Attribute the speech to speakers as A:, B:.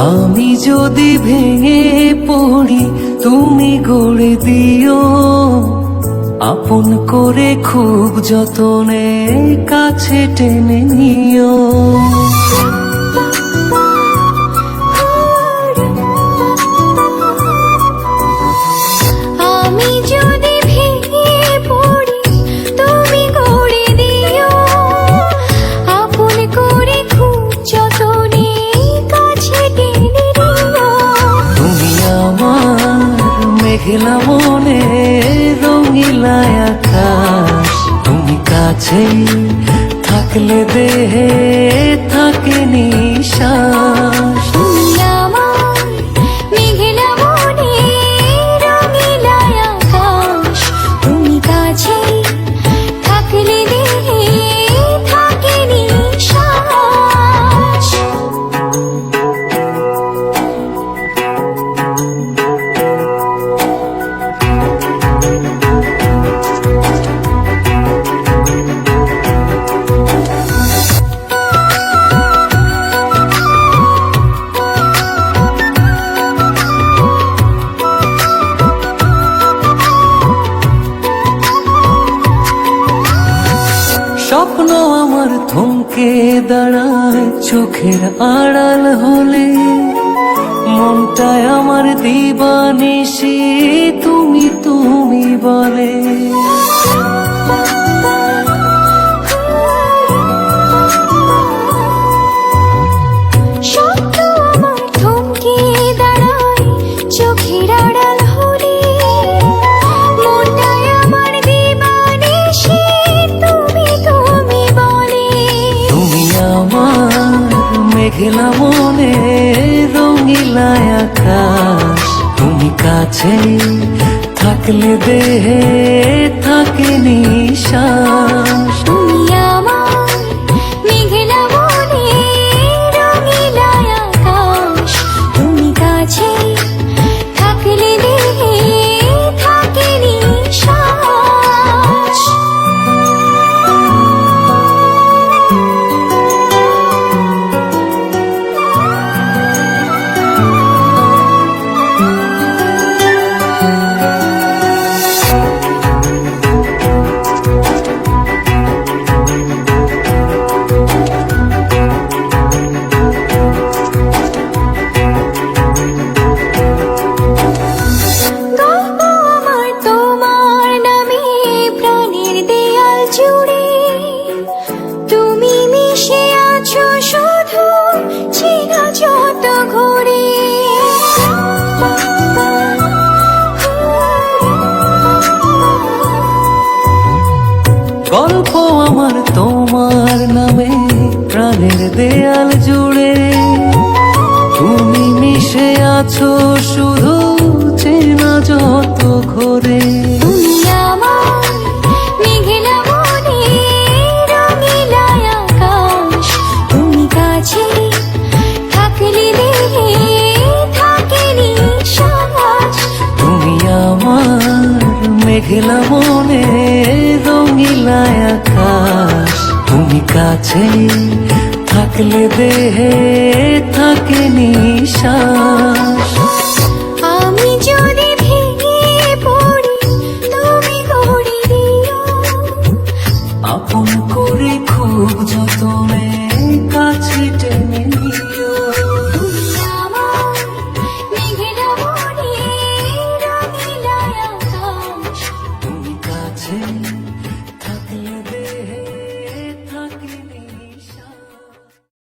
A: আমি যদি ভেঙে পড়ি তুমি গড়ে দিও, আপন করে খুব যতনে কাছে টেনে নিও।
B: আমি যদি ভেঙে পড়ি তুমি গড়ে দিও, আপন করে খুব যতনে কাছে টেনে নিও।
A: তুমি আমার মেঘলা মনে রঙিলা আকাশ, তুমি কাছে থাকলে দেহে থাকে নিশ্বাস।
B: তুমি আমার মেঘলা মনে রঙিলা আকাশ, তুমি কাছে থাকলে দেহে থাকে নিশ্বাস।
A: স্বপ্ন আমার থমকে দাঁড়ায় চোখের আড়াল হলে, মনটায় আমার দিবানিশি তুমি তুমি বলে।
B: স্বপ্ন আমার থমকে দাঁড়ায় চোখের আড়াল হলে, মনটায় আমার দিবানিশি তুমি তুমি বলে।
A: তুমি আমার মেঘলা মনে রঙিলা আকাশ, তুমি কাছে থাকলে দেহে থাকে নিশ্বাস।
B: তুমি আমার মেঘলা মনে রঙিলা আকাশ, তুমি কাছে থাকলে দেহে থাকে নিশ্বাস। গল্প আমার তোমার নামে প্রাণের দেয়াল জুড়ে, তুমি মিশে আছো শুধু চেনা যত ঘুরে।
A: গল্প আমার তোমার নামে প্রাণের দেয়াল জুড়ে, তুমি মিশে আছো শুধু চেনা যত ঘরে।
B: তুমি আমার মেঘলা মনে রঙিলা আকাশ, তুমি কাছে থাকলে দেহে থাকে নিশ্বাস।
A: তুমি আমার মেঘলা মনে রঙিলা আকাশ, তুমি কাছে থাকলে দেহে থাকে নিশ্বাস।